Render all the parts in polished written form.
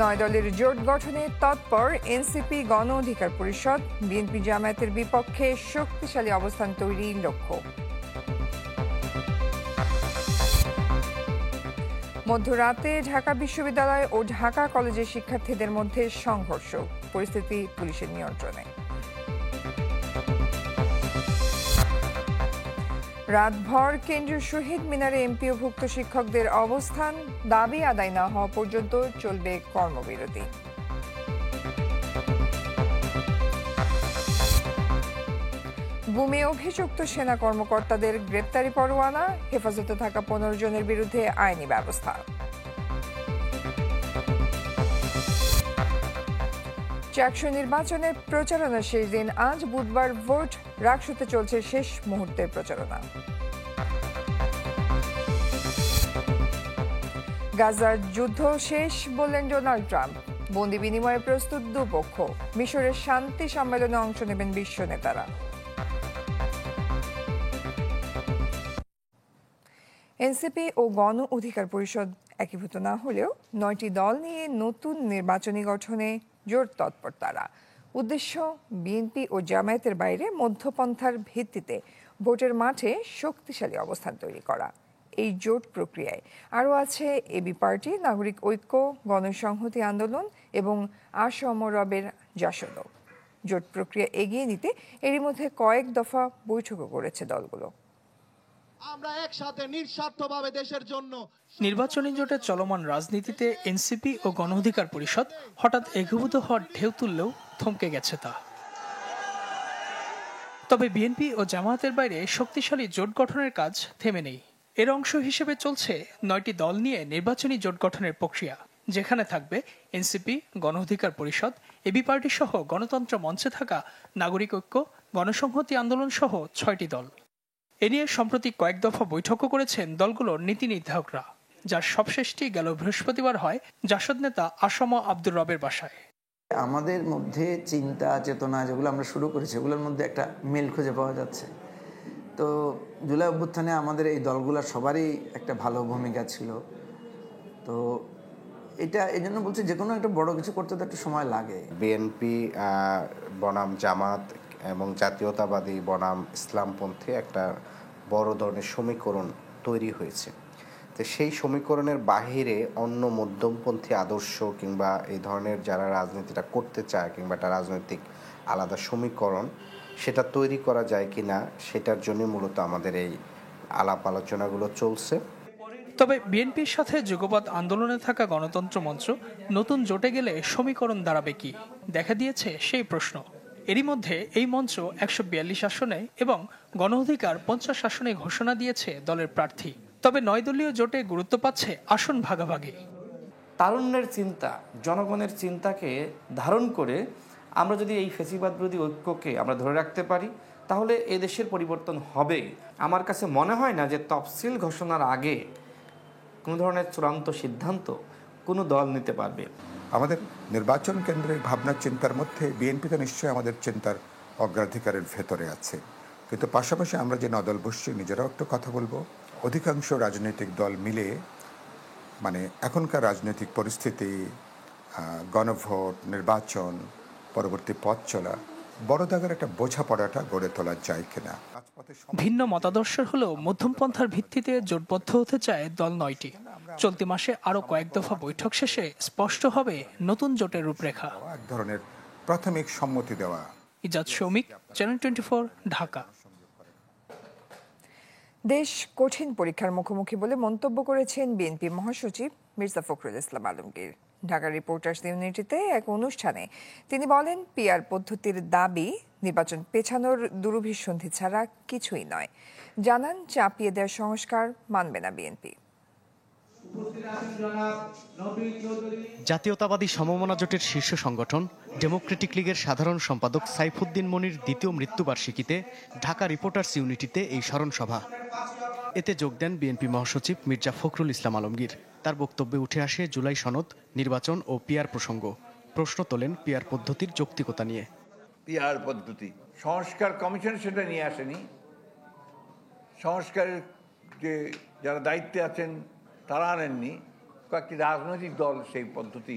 9 দলের জোট গঠনে তৎপর এনসিপি গণ অধিকার পরিষদ। বিএনপি জামায়াতের বিপক্ষে শক্তিশালী অবস্থান তৈরির লক্ষ্য। মধ্যরাতে ঢাকা বিশ্ববিদ্যালয় ও ঢাকা কলেজের শিক্ষার্থীদের মধ্যে সংঘর্ষ, পরিস্থিতি পুলিশের নিয়ন্ত্রণে। রাতভর কেন্দ্রীয় শহীদ মিনারে এমপিওভুক্ত শিক্ষকদের অবস্থান, দাবি আদায় না হওয়া পর্যন্ত চলবে কর্মবিরতি। গুমে অভিযুক্ত সেনা কর্মকর্তাদের গ্রেপ্তারি পরোয়ানা, হেফাজতে থাকা 15 জনের বিরুদ্ধে আইনি ব্যবস্থা। চাকসু নির্বাচনের প্রচারণা শেষ দিন আজ বুধবার ভোট, রাকসুতে চলছে শেষ মুহূর্তের প্রচারণা। গাজার যুদ্ধ শেষ বললেন ডোনাল্ড ট্রাম্প। বন্দি বিনিময়ে প্রস্তুত দুপক্ষ। মিশরের শান্তি সম্মেলনে অংশ নেবেন বিশ্ব নেতারা। এনসিপি ও গণ অধিকার পরিষদ একীভূত না হলেও 9টি দল নিয়ে নতুন নির্বাচনী গঠনে জোর তৎপর তারা। উদ্দেশ্য বিএনপি ও জামায়াতের বাইরে মধ্যপন্থার ভিত্তিতে ভোটের মাঠে শক্তিশালী অবস্থান তৈরি করা। এই জোট প্রক্রিয়ায় আরও আছে এবি পার্টি, নাগরিক ঐক্য, গণসংহতি আন্দোলন এবং আসমরবের জাসদও। জোট প্রক্রিয়া এগিয়ে নিতে এরই মধ্যে কয়েক দফা বৈঠকও করেছে দলগুলো। আমরা একসাথে নিঃস্বার্থভাবে দেশের জন্য। নির্বাচনী জোটের চলমান রাজনীতিতে এনসিপি ও গণ অধিকার পরিষদ হঠাৎ একীভূত হওয়ার ঢেউ তুললেও থমকে গেছে তা। তবে বিএনপি ও জামায়াতের বাইরে শক্তিশালী জোট গঠনের কাজ থেমে নেই। এর অংশ হিসেবে চলছে 9টি দল নিয়ে নির্বাচনী জোট গঠনের প্রক্রিয়া, যেখানে থাকবে এনসিপি, গণ অধিকার পরিষদ, এবি পার্টি সহ গণতন্ত্র মঞ্চে থাকা নাগরিক ঐক্য, গণসংহতি আন্দোলন সহ 6টি দল। এ নিয়ে সম্প্রতি কয়েক দফা বৈঠকও করেছেন দলগুলোর নীতি নির্ধারকরা, যার সবশেষটি গেল বৃহস্পতিবার হয় জাসদ নেতা আসম আব্দুর রবের বাসায়। আমাদের মধ্যে চিন্তা চেতনা যেগুলো আমরা শুরু করেছি সেগুলোর মধ্যে একটা মিল খুঁজে পাওয়া যাচ্ছে। তো জুলাই অভ্যুত্থানে আমাদের এই দলগুলোর সবারই একটা ভালো ভূমিকা ছিল। তো এটা এই জন্য বলছি, যে কোনো একটা বড় কিছু করতে তো একটু সময় লাগে। বিএনপি বনাম জামাত এবং জাতীয়তাবাদী বনাম ইসলামপন্থী একটা বড় ধরনের সমীকরণ তৈরি হয়েছে। তো সেই সমীকরণের বাহিরে অন্য মধ্যমপন্থী আদর্শ কিংবা এই ধরনের যারা রাজনীতিটা করতে চায় কিংবা একটা রাজনৈতিক আলাদা সমীকরণ সেটা তৈরি করা যায় কিনা, সেটার জন্য মূলত আমাদের এই আলাপ আলোচনাগুলো চলছে। তবে বিএনপির সাথে যুগপৎ আন্দোলনে থাকা গণতন্ত্র মঞ্চ নতুন জোটে গেলে সমীকরণ দাঁড়াবে কি, দেখা দিয়েছে সেই প্রশ্ন। এরই মধ্যে এই মঞ্চ 142 আসনে এবং গণ অধিকার 50 আসনে ঘোষণা দিয়েছে দলের প্রার্থী। তবে 9 দলীয় জোটে গুরুত্ব পাচ্ছে আসন ভাগাভাগি। তারুণ্যের চিন্তা, জনগণের চিন্তাকে ধারণ করে আমরা যদি এই ফ্যাসিবাদ বিরোধী ঐক্যকে আমরা ধরে রাখতে পারি, তাহলে এই দেশের পরিবর্তন হবে। আমার কাছে মনে হয় না যে তফসিল ঘোষণার আগে কোনো ধরনের চূড়ান্ত সিদ্ধান্ত কোনো দল নিতে পারবে। আমাদের নির্বাচন কেন্দ্রের ভাবনা চিন্তার মধ্যে বিএনপি তো নিশ্চয়ই আমাদের চিন্তার অগ্রাধিকারের ভেতরে আছে, কিন্তু পাশাপাশি আমরা যে নদল বসছি নিজেরাও একটু কথা বলবো। অধিকাংশ রাজনৈতিক দল মিলে মানে এখনকার রাজনৈতিক পরিস্থিতি, গণভোট, নির্বাচন, পরবর্তী পথ চলা, বড় দাগের একটা বোঝাপড়াটা গড়ে তোলা যায় কিনা। ভিন্ন মতাদর্শের হলেও মধ্যমপন্থার ভিত্তিতে জোটবদ্ধ হতে চায় দল 9টি। চলতি মাসে আরো কয়েক দফা বৈঠক শেষে স্পষ্ট হবে নতুন জোটের রূপরেখা। এক ধরনের প্রাথমিক সম্মতি দেওয়া। ইজাজ শৌমিক, চ্যানেল 24, ঢাকা। দেশ কঠিন পরীক্ষার মুখোমুখি বলে মন্তব্য করেছেন বিএনপি মহাসচিব মির্জা ফখরুল ইসলাম আলমগীর। ঢাকা রিপোর্টার্স ইউনিটিতে এক অনুষ্ঠানে তিনি বলেন, পিআর পদ্ধতির দাবি নির্বাচন পেছানোর দুরভিসন্ধি ছাড়া কিছুই নয়। জানান, চাপিয়ে দেওয়ার সংস্কার মানবে না বিএনপি। জাতীয়তাবাদী সমমনা জোটের শীর্ষ সংগঠন ডেমোক্রেটিক লীগের সাধারণ সম্পাদক সাইফুদ্দিন মনির দ্বিতীয় মৃত্যুবার্ষিকীতে ঢাকা রিপোর্টার্স ইউনিটিতে এই স্মরণ সভা। এতে যোগ দেন বিএনপি মহাসচিব মির্জা ফখরুল ইসলাম আলমগীর। তার বক্তব্যে উঠে আসে জুলাই সনদ, নির্বাচন ও পিআর প্রসঙ্গ। প্রশ্ন তোলেন পিআর পদ্ধতির যৌক্তিকতা নিয়ে। পিআর পদ্ধতি সংস্কার কমিশন সেটা নিয়ে আসেনি। সংস্কারের যে যারা দায়িত্বে আছেন তারা আনেননি, কয়েকটি রাজনৈতিক দল সেই পদ্ধতি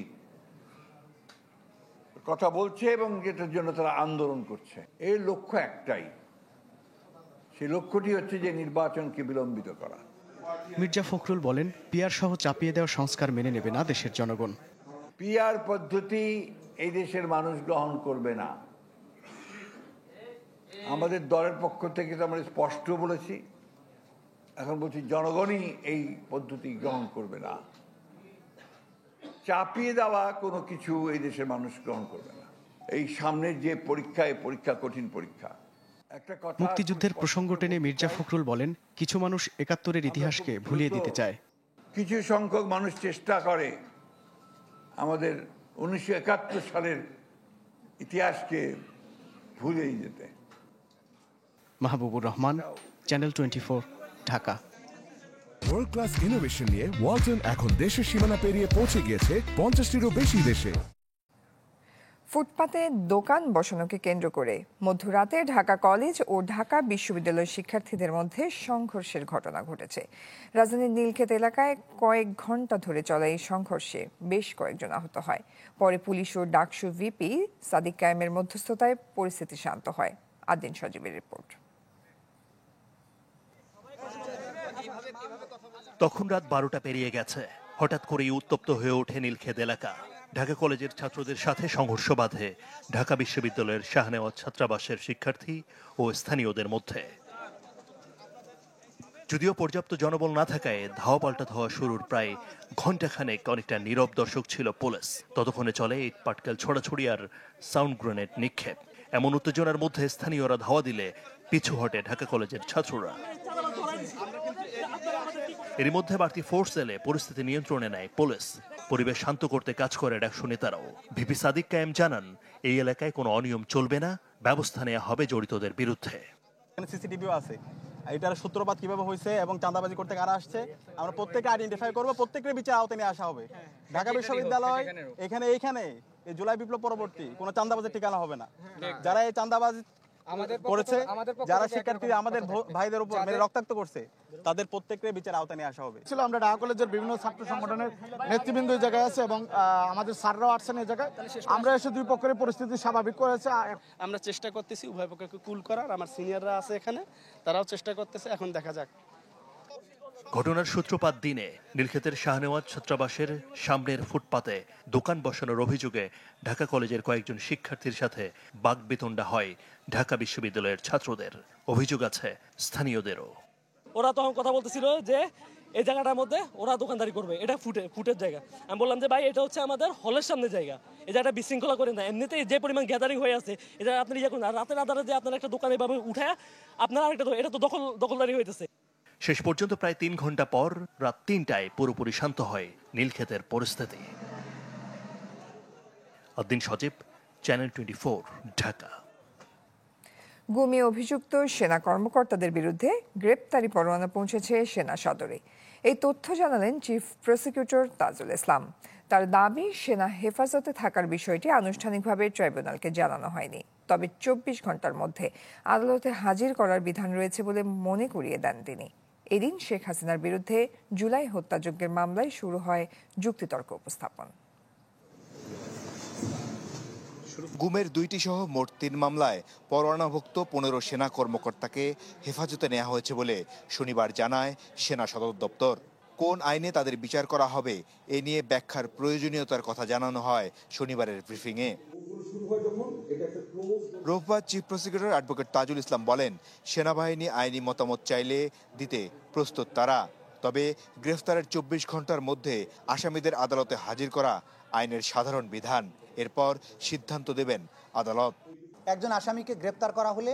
কথা বলছে এবং যেটার জন্য তারা আন্দোলন করছে, এর লক্ষ্য একটাই, সেই লক্ষ্যটি হচ্ছে যে নির্বাচনকে বিলম্বিত করা। মির্জা ফখরুল বলেন, পিআর সহ চাপিয়ে দেওয়া সংস্কার মেনে নেবে না দেশের জনগণ। পিআর পদ্ধতি এই দেশের মানুষ গ্রহণ করবে না। আমাদের দলের পক্ষ থেকে তো আমরা স্পষ্ট বলেছি, এখন বলছি জনগণই এই পদ্ধতি গ্রহণ করবে না। চাপিয়ে দেওয়া কোনো কিছু এই দেশের মানুষ গ্রহণ করবে না। এই সামনের যে পরীক্ষা, এই পরীক্ষা কঠিন পরীক্ষা। একটা কথা, মুক্তিযুদ্ধের প্রসঙ্গ টেনে মির্জা ফখরুল বলেন, কিছু মানুষ ৭১-এর ইতিহাসকে ভুলিয়ে দিতে চায়। কিছু সংখ্যক মানুষ চেষ্টা করে আমাদের 1971 সালের ইতিহাসকে ভুলেই যেতে। Mahbubur Rahman, channel 24, Dhaka. World class innovation নিয়ে ওয়ালটন এখন দেশের সীমানা পেরিয়ে পৌঁছে গিয়েছে 50টিরও বেশি দেশে। ফুটপাতে দোকান বসানোকে কেন্দ্র করে মধ্যরাতে ঢাকা কলেজ ও ঢাকা বিশ্ববিদ্যালয়ের শিক্ষার্থীদের মধ্যে সংঘর্ষের ঘটনা ঘটেছে। রাজধানীর নীলক্ষেত এলাকায় কয়েক ঘণ্টা ধরে চলা এই সংঘর্ষে বেশ কয়েকজন আহত হয়। পরে পুলিশ ও ডাকসু ভিপি সাদিক কায়েমের মধ্যস্থতায় পরিস্থিতি শান্ত হয়। আদিন সজীবের রিপোর্ট। তখন রাত 12টা পেরিয়ে গেছে। হঠাৎ করেই উত্তপ্ত হয়ে ওঠে নীলক্ষেত এলাকা। ঢাকা কলেজের ছাত্রদের সাথে সংঘর্ষ বাধে ঢাকা বিশ্ববিদ্যালয়ের শাহনেওয়াজ ছাত্রাবাসের শিক্ষার্থী ও স্থানীয়দের মধ্যে। যদিও পর্যাপ্ত জনবল না থাকায় ধাওয়া পাল্টা ধাওয়া শুরুর প্রায় ঘণ্টাখানেক অনেকটা নীরব দর্শক ছিল পুলিশ। ততক্ষণে চলে ইট পাটকেল ছোড়াছুড়ি আর সাউন্ড গ্রেনেড নিক্ষেপ। এমন উত্তেজনার মধ্যে স্থানীয়রা ধাওয়া দিলে পিছু হটে ঢাকা কলেজের ছাত্ররা। এর মধ্যে বাড়তি ফোর্স এলে পরিস্থিতি নিয়ন্ত্রণে নেয় পুলিশ। পরিবেশ শান্ত করতে কাজ করে ডাকসু নেতারাও। ভিপি সাদিক কায়েম জানান, এই এলাকায় কোনো অনিয়ম চলবে না, ব্যবস্থা নেওয়া হবে জড়িতদের বিরুদ্ধে। সিসিটিভিও আছে, এটার সূত্রপাত কিভাবে হয়েছে এবং চাঁদাবাজি করতে কারা আসছে আমরা প্রত্যেকে আইডেন্টিফাই করবো, প্রত্যেকের বিচার আওতায় নিয়ে আসা হবে। ঢাকা বিশ্ববিদ্যালয় এইখানে এই জুলাই বিপ্লব পরবর্তী কোনো চাঁদাবাজির ঠিকানা হবে না। যারা এই চাঁদাবাজি করেছে, যারা শিক্ষার্থী আমাদের ভাইদের উপর রক্তাক্ত করছে, তাদের প্রত্যেকের বিচার আওতায় নিয়ে আসা হবে। আমরা ঢাকা কলেজের বিভিন্ন ছাত্র সংগঠনের নেতৃবৃন্দ এই জায়গায় আছে এবং আমাদের স্যাররাও আসছেন এই জায়গায়। আমরা এসে দুই পক্ষের পরিস্থিতি স্বাভাবিক করেছে। আমরা চেষ্টা করতেছি উভয় পক্ষকে কুল করার। আমার সিনিয়ররা আছে এখানে, তারাও চেষ্টা করতেছে, এখন দেখা যাক। ঘটনার সূত্রপাত দিনে নীলক্ষেতের শাহনেওয়াজ ছাত্রাবাসের সামনের ফুটপাতে দোকান বসানোর অভিযোগে ঢাকা কলেজের কয়েকজন শিক্ষার্থীর সাথে বাকবিতণ্ডা হয় ঢাকা বিশ্ববিদ্যালয়ের ছাত্রদের। অভিযোগ আছে স্থানীয়দেরও। ওরা তখন কথা বলতেছিল যে এই জায়গাটার মধ্যে ওরা দোকানদারি করবে, এটা ফুটের জায়গা। আমি বললাম যে ভাই, এটা হচ্ছে আমাদের হলের সামনে জায়গা, এই জায়গাটা বিশৃঙ্খলা করে না। এমনিতেই যে পরিমাণ গ্যাদারিং হয়ে আছে, এটা আপনি ইয়ে করুন। আর রাতের আধারে যে আপনার একটা দোকান এভাবে উঠায় আপনার আরেকটা, এটা তো দখলদারি হইতেছে। শেষ পর্যন্ত প্রায় 3 ঘন্টা পর রাত 3টায় পুরোপুরি শান্ত হয় নীলক্ষেতের পরিস্থিতি। আদিন সজীব, চ্যানেল 24, ঢাকা। গুমে অভিযুক্ত সেনা কর্মকর্তাদের বিরুদ্ধে গ্রেপ্তারি পরোয়ানা পৌঁছেছে সেনা সদরে। এই তথ্য জানালেন চিফ প্রসিকিউটর তাজুল ইসলাম। তার দাবি, সেনা হেফাজতে থাকার বিষয়টি আনুষ্ঠানিকভাবে ট্রাইব্যুনালকে জানানো হয়নি, তবে 24 ঘন্টার মধ্যে আদালতে হাজির করার বিধান রয়েছে বলে মনে করিয়ে দেন তিনি। এদিন শেখ হাসিনার বিরুদ্ধে জুলাই হত্যাযজ্ঞের মামলায় শুরু হয় যুক্তিতর্ক উপস্থাপন। গুমের 2টি সহ মোট 3 মামলায় পরোয়ানাভুক্ত 15 সেনা কর্মকর্তাকে হেফাজতে নেওয়া হয়েছে বলে শনিবার জানায় সেনা সদর দপ্তর। কোন আইনে তাদের বিচার করা হবে এ নিয়ে ব্যাখ্যার প্রয়োজনীয়তার কথা জানানো হয় শনিবারের ব্রিফিংয়ে। রোববার chief prosecutor advocate Tajul Islam বলেন, সেনাবাহিনী আইনি মতামত চাইলে দিতে প্রস্তুত তারা, তবে গ্রেফতারের 24 ঘন্টার মধ্যে আসামিদের আদালতে হাজির করা আইনের সাধারণ বিধান। এরপর সিদ্ধান্ত দেবেন আদালত। একজন আসামিকে গ্রেপ্তার করা হলে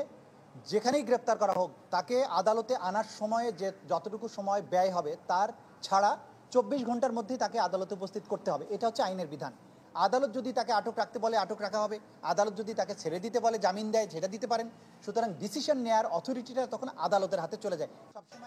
যেখানেই গ্রেপ্তার করা হোক, তাকে আদালতে আনার সময়ে যে যতটুকু সময় ব্যয় হবে তার ছাড়া 24 ঘন্টার মধ্যেই তাকে আদালতে উপস্থিত করতে হবে। এটা হচ্ছে আইনের বিধান। আদালত যদি তাকে আটক রাখতে বলে আটক রাখা হবে, আদালত যদি তাকে ছেড়ে দিতে বলে জামিন দেয় ছেড়ে দিতে পারেন। সুতরাং ডিসিশন নেওয়ার অথরিটিটা তখন আদালতের হাতে চলে যায়।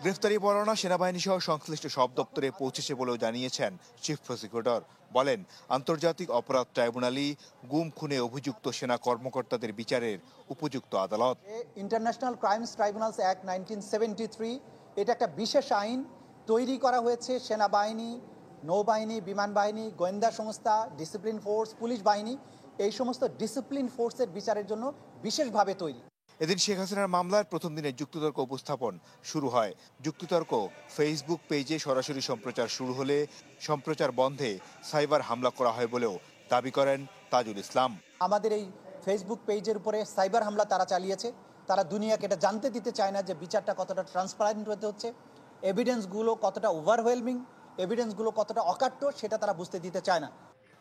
গ্রেফতারি পরোয়ানা সেনাবাহিনী সহ সংশ্লিষ্ট সব দপ্তরে পৌঁছেছে বলেও জানিয়েছেন চিফ প্রসিকিউটর। বলেন, আন্তর্জাতিক অপরাধ ট্রাইব্যুনালই গুম খুনে অভিযুক্ত সেনা কর্মকর্তাদের বিচারের উপযুক্ত আদালত। ইন্টারন্যাশনাল ক্রাইমস ট্রাইব্যুনালস অ্যাক্ট 1973, এটা একটা বিশেষ আইন তৈরি করা হয়েছে সেনাবাহিনী, নৌবাহিনী, বিমান বাহিনী, গোয়েন্দা সংস্থা, ডিসিপ্লিন ফোর্স, পুলিশ বাহিনী এই সমস্ত ডিসিপ্লিন ফোর্সের বিচারের জন্য বিশেষভাবে তৈরি। এদিন শেখ হাসিনার মামলার প্রথম দিনে যুক্তিতর্ক উপস্থাপন শুরু হয়। যুক্তিতর্ক ফেসবুক পেজে সরাসরি সম্প্রচার শুরু হলে সম্প্রচার বন্ধে সাইবার হামলা করা হয় বলেও দাবি করেন তাজুল ইসলাম। আমাদের এই ফেসবুক পেজের উপরে সাইবার হামলা তারা চালিয়েছে। তারা দুনিয়াকে এটা জানতে দিতে চায় না যে বিচারটা কতটা ট্রান্সপারেন্ট হতে হচ্ছে, এভিডেন্সগুলো কতটা ওভারওয়েলমিং, এভিডেন্সগুলো কতটা অকাট্য, সেটা তারা বুঝতে দিতে চায় না।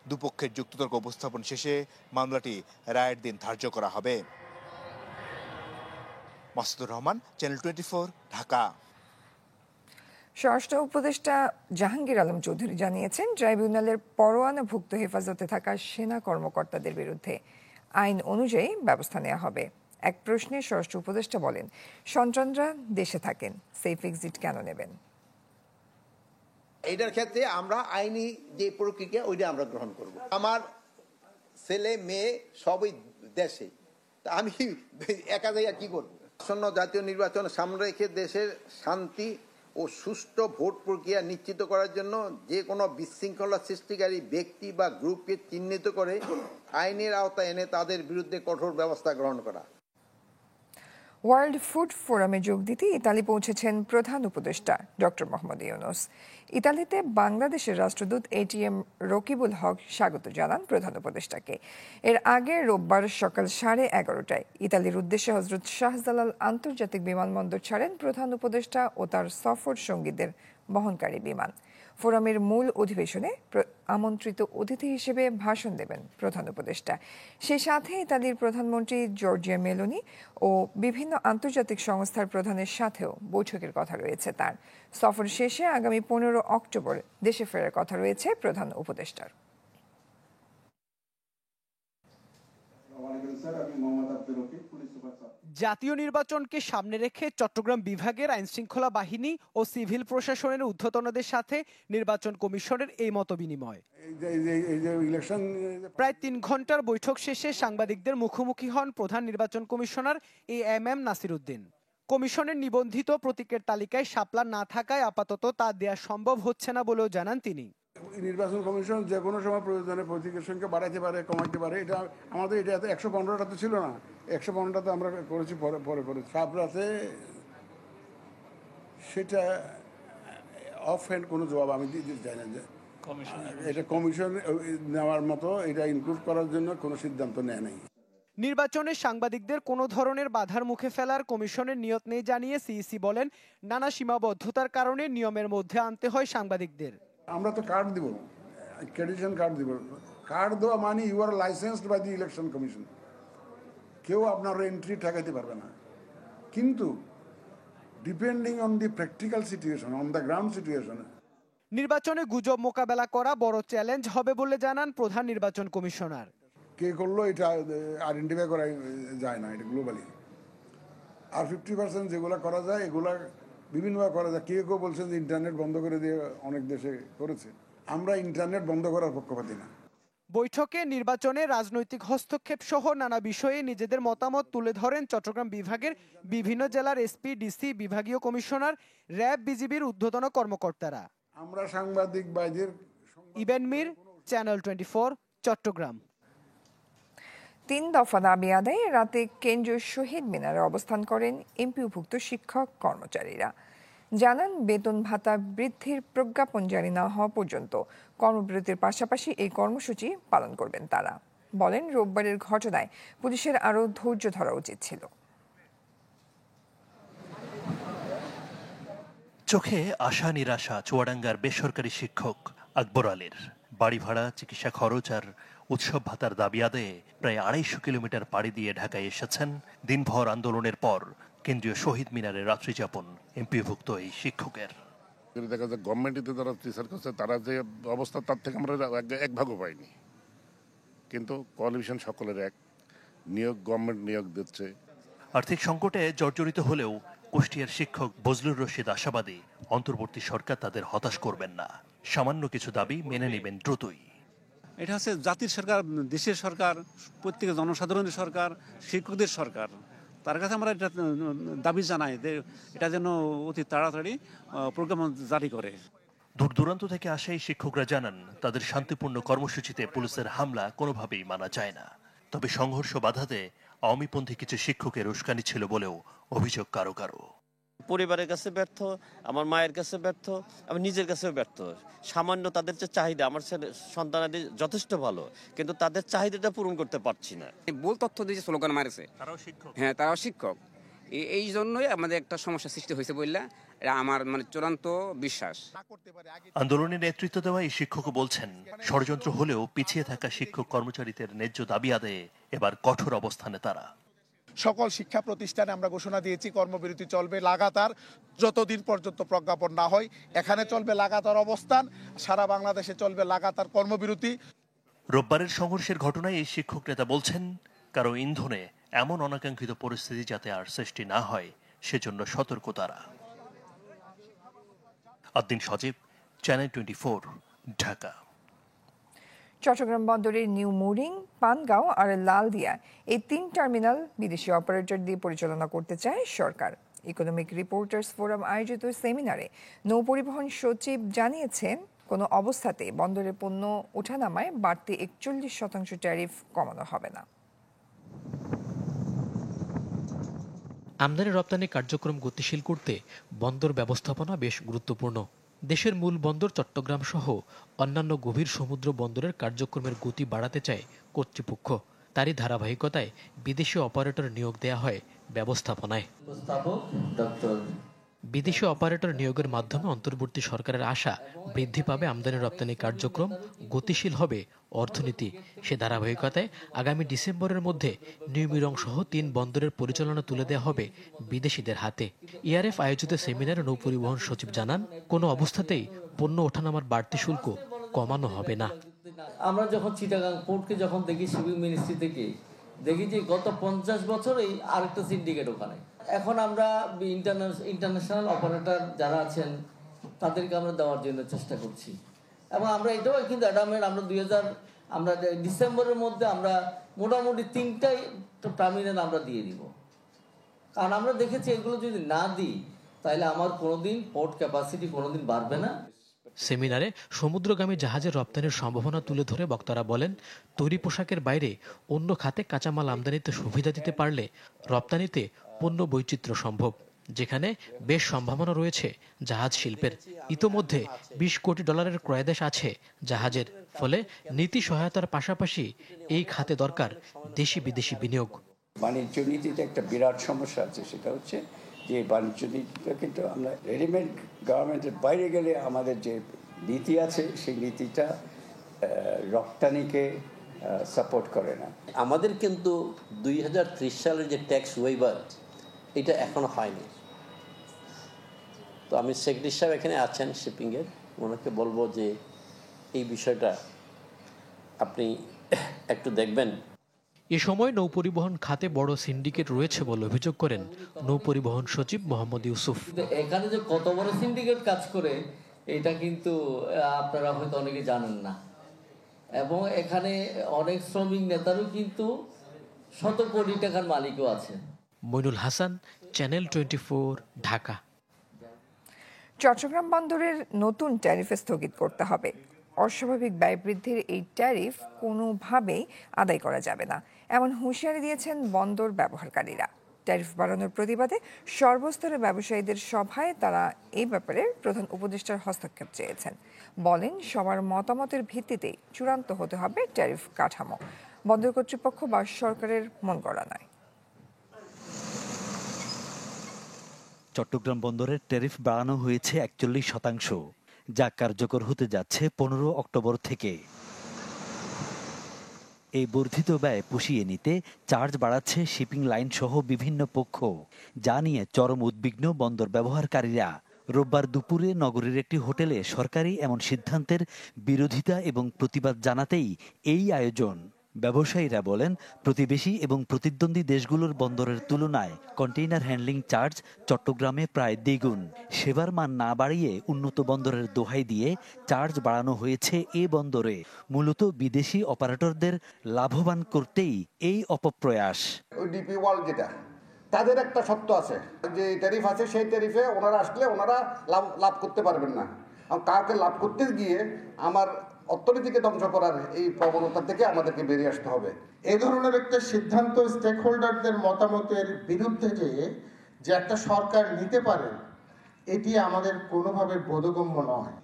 দুপক্ষের যুক্তিতর্ক উপস্থাপন শেষে মামলাটি রায়ের দিন ধার্য করা হবে। মাসুদুর রহমান, চ্যানেল 24, ঢাকা। স্বরাষ্ট্র উপদেষ্টা জাহাঙ্গীর আলম চৌধুরী জানিয়েছেন, ট্রাইব্যুনালের পরোয়ানাভুক্ত হেফাজতে থাকা সেনা কর্মকর্তাদের বিরুদ্ধে আইন অনুযায়ী ব্যবস্থা নেওয়া হবে। এক প্রশ্নে স্বরাষ্ট্র উপদেষ্টা বলেন, সন্তানরা দেশে থাকেন, সেফ এক্সিট কেন নেবেন? এইটার ক্ষেত্রে আমরা আইনি যে প্রক্রিয়া ওইটা আমরা গ্রহণ করব। আমার ছেলে মেয়ে সবই দেশে, তা আমি একা জায়গা কি করব? আসন্ন জাতীয় নির্বাচন সামনে রেখে দেশের শান্তি ও সুষ্ঠু ভোট প্রক্রিয়া নিশ্চিত করার জন্য যে কোনো বিশৃঙ্খলা সৃষ্টিকারী ব্যক্তি বা গ্রুপকে চিহ্নিত করে আইনের আওতায় এনে তাদের বিরুদ্ধে কঠোর ব্যবস্থা গ্রহণ করা। ওয়ার্ল্ড ফুড ফোরামে যোগ দিতে ইতালি পৌঁছেছেন প্রধান উপদেষ্টা ডক্টর মোহাম্মদ ইউনূস। ইতালিতে বাংলাদেশের রাষ্ট্রদূত ATM রকিবুল হক স্বাগত জানান প্রধান উপদেষ্টাকে। এর আগে রোববার সকাল 11:30টায় ইতালির উদ্দেশ্যে হজরত শাহজালাল আন্তর্জাতিক বিমানবন্দর ছাড়েন প্রধান উপদেষ্টা ও তার সফর সঙ্গীদের বহনকারী বিমান। ফোরামের মূল অধিবেশনে আমন্ত্রিত অতিথি হিসেবে ভাষণ দেবেন প্রধান উপদেষ্টা। সেই সাথে ইতালির প্রধানমন্ত্রী জর্জিয়া মেলোনি ও বিভিন্ন আন্তর্জাতিক সংস্থার প্রধানের সাথেও বৈঠকের কথা রয়েছে তার। সফর শেষে আগামী 15 অক্টোবর দেশে ফেরার কথা রয়েছে প্রধান উপদেষ্টার। জাতীয় নির্বাচনকে সামনে রেখে চট্টগ্রাম বিভাগের আইনশৃঙ্খলা বাহিনী ও সিভিল প্রশাসনের ঊর্ধ্বতনদের সাথে নির্বাচন কমিশনের এই মতবিনিময়। প্রায় 3 ঘন্টার বৈঠক শেষে সাংবাদিকদের মুখোমুখি হন প্রধান নির্বাচন কমিশনার AM নাসির উদ্দিন। কমিশনের নিবন্ধিত প্রতীকের তালিকায় শাপলা না থাকায় আপাতত তা দেওয়া সম্ভব হচ্ছে না বলেও জানান তিনি। নির্বাচন কমিশন যে কোনো সময় প্রয়োজনে প্রতীকের সংখ্যা বাড়াইতে পারে, কমাইতে পারে। এটা আমাদের এটা 115টা তো ছিল না, 115টা তো আমরা করেছি পরে করেছি। সাবরাতে সেটা অফ হ্যান্ড কোনো জবাব আমি দিতে চাই না যে এটা কমিশন নেওয়ার মতো, এটা ইনক্লুড করার জন্য কোনো সিদ্ধান্ত নেয় নাই। নির্বাচনে সাংবাদিকদের কোনো ধরনের বাধার মুখে ফেলার কমিশনের নিয়ত নেই জানিয়ে সিইসি বলেন, নানা সীমাবদ্ধতার কারণে নিয়মের মধ্যে আনতে হয় সাংবাদিকদের। আমরা তো কার্ড দিব, ক্রেডিশন কার্ড দিব। কার্ড দেওয়া মানে you are licensed by the election commission. কেউ আপনার এন্ট্রি ঠেকাইতে পারবে না। কিন্তু depending on the practical situation, on the ground situation, নির্বাচনে গুজব মোকাবেলা করা বড় চ্যালেঞ্জ হবে বলে জানান প্রধান নির্বাচন কমিশনার। কে করলো এটা আইডেন্টিফাই করা যায় না, এটা গ্লোবালি। আর 50% যেগুলো করা যায় এগুলা বিভিন্নভাবে করা যায়। কেউ বলছেন যে ইন্টারনেট বন্ধ করে দিয়ে অনেক দেশে করেছে। আমরা ইন্টারনেট বন্ধ করার পক্ষপাতী না। বৈঠকে নির্বাচনে রাজনৈতিক হস্তক্ষেপ সহ নানা বিষয়ে নিজেদের মতামত তুলে ধরেন চট্টগ্রাম বিভাগের বিভিন্ন জেলার এসপি, ডিসি, বিভাগীয় কমিশনার, র্যাব, বিজিবির ঊর্ধ্বতন কর্মকর্তারা। আমরা সাংবাদিক ভাইদের। ইবেন মির, চ্যানেল 24, চট্টগ্রাম। 3 দফা দাবি আদায়ে রাতে কেন্দ্রীয় শহীদ মিনারে অবস্থান করেন এমপিওভুক্ত শিক্ষক কর্মচারীরা। জানান, বেতন ভাতা বৃদ্ধির প্রজ্ঞাপন জারি না হওয়া পর্যন্ত কর্মবিরতির পাশাপাশি এই কর্মসূচি পালন করবেন তারা। বলেন, রোববারের ঘটনায় পুলিশের আরও ধৈর্য ধরা উচিত ছিল। চোখে আশা নিরাশা চুয়াডাঙ্গার বেসরকারি শিক্ষক আকবর আলীর। বাড়ি ভাড়া, চিকিৎসা খরচ আর উৎসব ভাতার দাবি আদায়ে প্রায় 250 কিলোমিটার পাড়ি দিয়ে ঢাকায় এসেছেন দিনভর আন্দোলনের পর কেন্দ্রীয় শহীদ মিনারে রাত্রিযাপন এমপিভুক্ত এই শিক্ষকের। দেখা যায় গভর্নমেন্টে যারা টিচার করছে তারা যে অবস্থা তার থেকে আমরা এক ভাগও পাইনি। কিন্তু কোয়ালিফিকেশন সকলের এক, নিয়োগ গভর্নমেন্ট নিয়োগ দিচ্ছে। আর্থিক সংকটে জর্জরিত হলেও কুষ্টিয়ার শিক্ষক বজলুর রশিদ আশাবাদী অন্তর্বর্তী সরকার তাদের হতাশ করবেন না। সামান্য কিছু দাবি মেনে নেবেন দ্রুতই। এটা হচ্ছে জাতির সরকার, দেশের সরকার, প্রত্যেক জনসাধারণের সরকার, শিক্ষকদের সরকার। তার কাছে আমরা এটা দাবি জানাই যে এটা যেন অতি তাড়াতাড়ি প্রজ্ঞাপন জারি করে। দূর দূরান্ত থেকে আসা এই শিক্ষকরা জানান, তাদের শান্তিপূর্ণ কর্মসূচিতে পুলিশের হামলা কোনোভাবেই মানা যায় না। তবে সংঘর্ষ বাধাতে আওয়ামীপন্থী কিছু শিক্ষকের উস্কানি ছিল বলেও অভিযোগ কারো কারো। পরিবারের কাছে ব্যর্থ, আমার মায়ের কাছে ব্যর্থ, আমি নিজের কাছেও ব্যর্থ। সামান্য তাদের যে চাহিদা, আমার সন্তানাদের যথেষ্ট ভালো, কিন্তু তাদের চাহিদাটা পূরণ করতে পারছি না। ভুল তথ্য দিয়ে স্লোগান মারেছে, হ্যাঁ তারাও শিক্ষক। এই জন্যই আমাদের একটা সমস্যা সৃষ্টি হয়েছে বললে এটা আমার চূড়ান্ত বিশ্বাস। আন্দোলনে নেতৃত্ব দেওয়া এই শিক্ষকও বলছেন, ষড়যন্ত্র হলেও পিছিয়ে থাকা শিক্ষক কর্মচারীদের ন্যায্য দাবি আদায়ে এবার কঠোর অবস্থানে তারা। সকল শিক্ষা প্রতিষ্ঠানে আমরা ঘোষণা দিয়েছি কর্মবিরতি চলবে লাগাতার যতদিন পর্যন্ত প্রজ্ঞাপন না হয়। এখানে চলবে লাগাতার অবস্থান, সারা বাংলাদেশে চলবে লাগাতার কর্মবিরতি। রোববারের সংঘর্ষের ঘটনায় এই শিক্ষক নেতা বলছেন, কারো ইন্ধনে এমন অনাকাঙ্ক্ষিত পরিস্থিতি যাতে আর সৃষ্টি না হয় সেজন্য সতর্ক তারা। আদ্দিন সজীব, চ্যানেল 24, ঢাকা। চট্টগ্রাম বন্দরের নিউ মুরিং, পানগাঁও আর লালদিয়া এই 3 টার্মিনাল বিদেশি অপারেটর দিয়ে পরিচালনা করতে চায় সরকার। ইকোনমিক রিপোর্টার্স ফোরাম আয়োজিত সেমিনারে নৌপরিবহন সচিব জানিয়েছেন, কোনো অবস্থাতে বন্দরে পণ্য ওঠানামায় বাড়তি 41% ট্যারিফ কমানো হবে না। আমদানি রপ্তানি কার্যক্রম গতিশীল করতে বন্দর ব্যবস্থাপনা বেশ গুরুত্বপূর্ণ। দেশের মূল বন্দর চট্টগ্রাম সহ অন্যান্য গভীর সমুদ্র বন্দরের কার্যক্রমের গতি বাড়াতে চায় কর্তৃপক্ষ। তারই ধারাবাহিকতায় বিদেশি অপারেটর নিয়োগ দেয়া হয় ব্যবস্থাপনায়। বিদেশি অপারেটর নিয়োগের মাধ্যমে অন্তর্বর্তী সরকারের আশা, বৃদ্ধি পাবে আমদানি রপ্তানি কার্যক্রম, গতিশীল হবে অর্থনীতি। সে ধারাবাহিকতায় আগামী ডিসেম্বরের মধ্যে নিউ মিরং সহ 3 বন্দরের পরিচালনা তুলে দেওয়া হবে বিদেশিদের হাতে। ইআরএফ আয়োজিত সেমিনারে নৌপরিবহন সচিব জানান, কোনো অবস্থাতেই পণ্য ওঠানামার বাড়তি শুল্ক কমানো হবে না। আমরা যখন চিটাগাং পোর্টকে যখন দেখি শিপিং মিনিস্ট্রি থেকে দেখি যে গত 50 বছরেই আরেকটা সিন্ডিকেট ওখানে। এখন আমরা ইন্টারন্যাশনাল অপারেটর যারা আছেন তাদেরকে আমরা দেওয়ার জন্য চেষ্টা করছি, এবং আমরা এটাও কিন্তু আমরা ডিসেম্বরের মধ্যে আমরা মোটামুটি 3টাই টার্মিনাল আমরা দিয়ে দিব। কারণ আমরা দেখেছি এগুলো যদি না দিই তাহলে আমার কোনোদিন পোর্ট ক্যাপাসিটি কোনোদিন বাড়বে না। সেমিনারে সমুদ্রগামী জাহাজের রপ্তানির সম্ভাবনা তুলে ধরে বক্তারা বলেন, তৈরি পোশাকের বাইরে অন্য খাতে কাঁচামাল আমদানিতে সুবিধা দিতে পারলে রপ্তানিতে পণ্য বৈচিত্র্য সম্ভব, যেখানে বেশ সম্ভাবনা রয়েছে জাহাজ শিল্পের। ইতোমধ্যে $20 কোটি ক্রয়াদেশ আছে জাহাজের। ফলে নীতি সহায়তার পাশাপাশি এই খাতে দরকার দেশি বিদেশি বিনিয়োগ। বাণিজ্য নীতিতে একটা বিরাট সমস্যা আছে, সেটা হচ্ছে যে বাণিজ্য নীতিটা কিন্তু আমরা রেডিমেড গভর্নমেন্টের বাইরে গেলে আমাদের যে নীতি আছে সেই নীতিটা রপ্তানিকে সাপোর্ট করে না। আমাদের কিন্তু 2030 সালের যে ট্যাক্স ওয়েভার এটা এখনো হয়নি। তো আমি সেক্রেটারি সাহেব এখানে আছেন শিপিংয়ের, ওনাকে বলবো যে এই বিষয়টা আপনি একটু দেখবেন। এ সময় নৌপরিবহন খাতে বড় সিন্ডিকেট রয়েছে বলে অভিযোগ করেন নৌপরিবহন সচিব মোহাম্মদ ইউসুফ। এখানে যে কত বড় সিন্ডিকেট কাজ করে এটা কিন্তু আপনারা হয়তো অনেকে জানেন না, এবং এখানে অনেক শ্রমিক নেতারও কিন্তু শত কোটি টাকার মালিকও আছে। মইনুল হাসান, চ্যানেল 24, ঢাকা। চট্টগ্রাম বন্দরের নতুন ট্যারিফ স্থগিত করতে হবে। অস্বাভাবিক ব্যয় বৃদ্ধির এই ট্যারিফ কোনোভাবেই আদায় করা যাবে না, এমন হুঁশিয়ারি দিয়েছেন বন্দর ব্যবহারকারীরা। ট্যারিফ বাড়ানোর প্রতিবাদে সর্বস্তরের ব্যবসায়ীদের সভায় তারা এই ব্যাপারে প্রধান উপদেষ্টার হস্তক্ষেপ চেয়েছেন। বলেন, সবার মতামতের ভিত্তিতেই চূড়ান্ত হতে হবে ট্যারিফ কাঠামো, বন্দর কর্তৃপক্ষ বা সরকারের মন গড়া নয়। চট্টগ্রাম বন্দরের ট্যারিফ বাড়ানো হয়েছে 41%, যা কার্যকর হতে যাচ্ছে 15 অক্টোবর থেকে। এই বর্ধিত ব্যয় পুষিয়ে নিতে চার্জ বাড়াচ্ছে শিপিং লাইন সহ বিভিন্ন পক্ষ, যা নিয়ে চরম উদ্বিগ্ন বন্দর ব্যবহারকারীরা। রোববার দুপুরে নগরীর একটি হোটেলে সরকারি এমন সিদ্ধান্তের বিরোধিতা এবং প্রতিবাদ জানাতেই এই আয়োজন। ব্যবসায়ীরা বলেন, প্রতিবেশী এবং প্রতিদ্বন্দ্বী দেশগুলোর বন্দরের তুলনায় কন্টেইনার হ্যান্ডলিং চার্জ চট্টগ্রামে প্রায় দ্বিগুণ। সেবার মান না বাড়িয়ে উন্নত বন্দরের দোহাই দিয়ে চার্জ বাড়ানো হয়েছে এ বন্দরে, মূলত বিদেশি অপারেটরদের লাভবান করতেই এই অপপ্রয়াস। ডিপি ওয়ার্ল্ড যেটা, তাদের একটা সত্য আছে যে ট্যারিফ আছে, সেই ট্যারিফে ওনারা আসলে ওনারা লাভ করতে পারবেন না। কাকে লাভ করতে গিয়ে আমার অর্থনীতিকে ধ্বংস করার এই প্রবণতা থেকে আমাদেরকে বেরিয়ে আসতে হবে। এই ধরনের একটা সিদ্ধান্ত স্টেক হোল্ডারদের মতামতের বিরুদ্ধে যে একটা সরকার নিতে পারে, এটি আমাদের কোনোভাবে বোধগম্য নয়।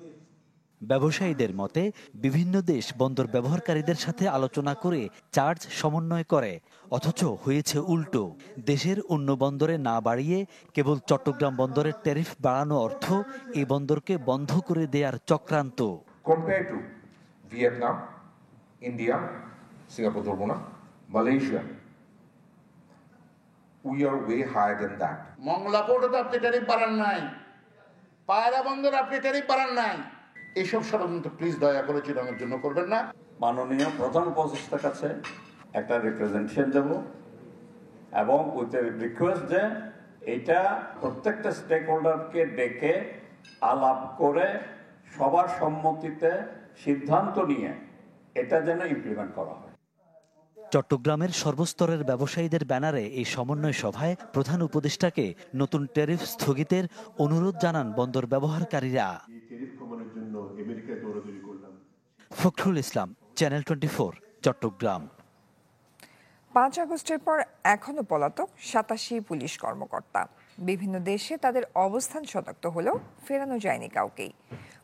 ব্যবসায়ীদের মতে বিভিন্ন দেশ বন্দর ব্যবহারকারীদের সাথে আলোচনা করে চার্জ সমন্বয় করে, অথচ হয়েছে উল্টো। দেশের অন্য বন্দরে না বাড়িয়ে কেবল চট্টগ্রাম বন্দরের ট্যারিফ বাড়ানো অর্থ এই বন্দরকে বন্ধ করে দেওয়ার চক্রান্ত। Compare to Vietnam, India, Singapore ধরবো না, Malaysia, we are way higher than that. Mongla পোর্টে তো আপনি ট্যারিফ বাড়ান নাই, পায়রা বন্দরে আপনি ট্যারিফ বাড়ান নাই। এইসব ষড়যন্ত্র প্লিজ দয়া করে চিরঙের জন্য করবেন না। মাননীয় প্রধান উপদেষ্টার কাছে একটা রিপ্রেজেন্টেশন দেব এবং উইথ রিকোয়েস্ট যে এটা প্রত্যেকটা স্টেক হোল্ডারকে ডেকে আলাপ করে সবার সম্মতিতে সিদ্ধান্ত নিয়ে এটা যেন ইমপ্লিমেন্ট করা হয়। চট্টগ্রামের সর্বস্তরের ব্যবসায়ীদের ব্যানারে এই সমন্বয় সভায় প্রধান উপদেষ্টাকে নতুন ট্যারিফ স্থগিতের অনুরোধ জানান বন্দর ব্যবহারকারীরা। ফখরুল ইসলাম, চ্যানেল 24, চট্টগ্রাম। 5 আগস্টের পর এখনো পলাতক 87 পুলিশ কর্মকর্তা। বিভিন্ন দেশে তাদের অবস্থান শনাক্ত হলেও ফেরানো যায়নি কাউকেই।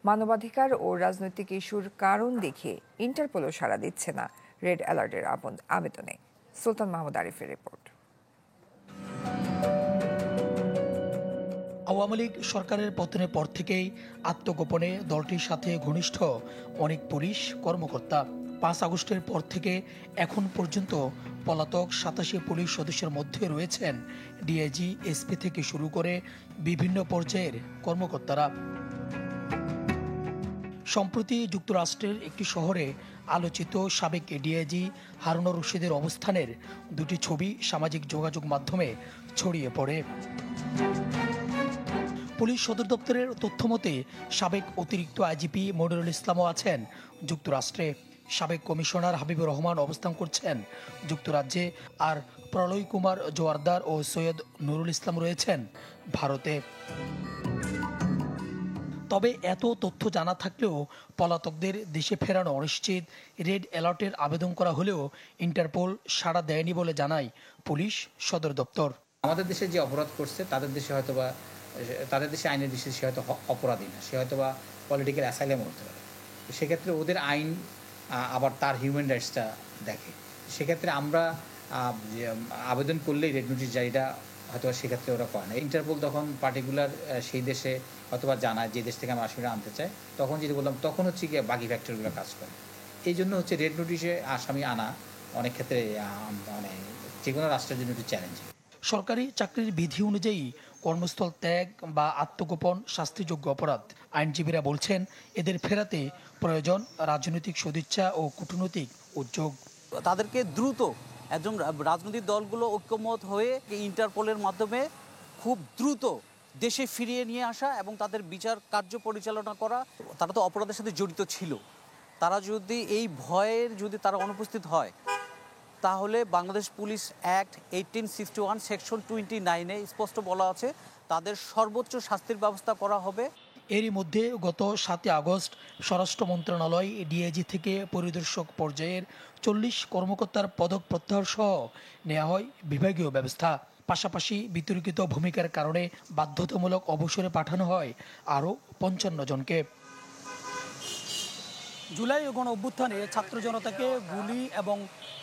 মানবাধিকার ও রাজনৈতিক ইস্যুর কারণ দেখিয়ে ইন্টারপোলও সাড়া দিচ্ছে না রেড অ্যালার্টের আবেদনে। সুলতান মাহমুদ আরিফের রিপোর্ট। আওয়ামী লীগ সরকারের পতনের পর থেকেই আত্মগোপনে দলটির সাথে ঘনিষ্ঠ অনেক পুলিশ কর্মকর্তা। 5 আগস্টের পর থেকে এখন পর্যন্ত পলাতক 87 পুলিশ সদস্যের মধ্যে রয়েছেন ডিআইজি, এসপি থেকে শুরু করে বিভিন্ন পর্যায়ের কর্মকর্তারা। সম্প্রতি যুক্তরাষ্ট্রের একটি শহরে আলোচিত সাবেক ডিআইজি হারুনুর রশিদের অবস্থানের 2টি ছবি সামাজিক যোগাযোগ মাধ্যমে ছড়িয়ে পড়ে। পুলিশ সদর দপ্তরের তথ্যমতে সাবেক অতিরিক্ত আইজিপি মনিরুল ইসলামও আছেন যুক্তরাষ্ট্রে। সাবেক কমিশনার হাবিবুর রহমান অবস্থান করছেন যুক্তরাজ্যে, আর প্রলয় কুমার জোয়ারদার ও সৈয়দ নুরুল ইসলাম রয়েছেন ভারতে। তবে এত তথ্য জানা থাকলেও পলাতকদের দেশে ফেরানো অনিশ্চিত। রেড অ্যালার্টের আবেদন করা হলেও ইন্টারপোল সাড়া দেয়নি বলে জানায় পুলিশ সদর দপ্তর। আমাদের দেশে যে অপরাধ করছে তাদের দেশে হয়তোবা তাদের দেশে আইনের দৃষ্টিতে সে হয়তো অপরাধী না, সে হয়তো বা পলিটিক্যাল অ্যাসাইলাম হতে পারে। সেক্ষেত্রে ওদের আইন আবার তার হিউম্যান রাইটসটা দেখে। সেক্ষেত্রে আমরা আবেদন করলেই রেড নোটিশ জারিটা হয়তো সেক্ষেত্রে ওরা করে না। ইন্টারপোল তখন পার্টিকুলার সেই দেশে হয়তোবা জানায় যে দেশ থেকে আমরা আসামিরা আনতে চাই, তখন যেটা বললাম তখন হচ্ছে গিয়ে বাকি ফ্যাক্টরগুলো কাজ করে। এই জন্য হচ্ছে রেড নোটিশে আসামি আনা অনেক ক্ষেত্রে মানে যে কোনো রাষ্ট্রের জন্য একটু চ্যালেঞ্জিং। সরকারি চাকরির বিধি অনুযায়ী কর্মস্থল ত্যাগ বা আত্মগোপন শাস্তিযোগ্য অপরাধ। আইনজীবীরা বলছেন এদের ফেরাতে প্রয়োজন রাজনৈতিক সদিচ্ছা ও কূটনৈতিক উদ্যোগ। তাদেরকে দ্রুত একজন রাজনৈতিক দলগুলো ঐক্যমত হয়ে ইন্টারপোলের মাধ্যমে খুব দ্রুত দেশে ফিরিয়ে নিয়ে আসা এবং তাদের বিচার কার্য পরিচালনা করা। তারা তো অপরাধের সাথে জড়িত ছিল, তারা যদি এই ভয়ের যদি তারা অনুপস্থিত হয় তাহলে বাংলাদেশ পুলিশ অ্যাক্ট 1861 সেকশন 29-এ স্পষ্ট বলা আছে তাদের সর্বোচ্চ শাস্তির ব্যবস্থা করা হবে। এরই মধ্যে গত 7 আগস্ট স্বরাষ্ট্র মন্ত্রণালয় ডিআইজি থেকে পরিদর্শক পর্যায়ের 40 কর্মকর্তার পদক প্রত্যাহার সহ নেওয়া হয় বিভাগীয় ব্যবস্থা। পাশাপাশি বিতর্কিত ভূমিকার কারণে বাধ্যতামূলক অবসরে পাঠানো হয় আরও 55 জনকে। জুলাই গণ অভ্যুত্থানে ছাত্র জনতাকে গুলি এবং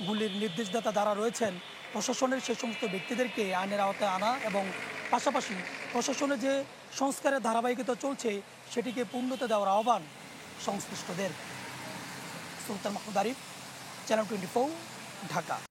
গুলির নির্দেশদাতা যারা রয়েছেন প্রশাসনের সেই সমস্ত ব্যক্তিদেরকে আইনের আওতায় আনা এবং পাশাপাশি প্রশাসনের যে সংস্কারের ধারাবাহিকতা চলছে সেটিকে পূর্ণতা দেওয়ার আহ্বান সংশ্লিষ্টদের। সুলতান মাহমুদ আরিফ, চ্যানেল 24, ঢাকা।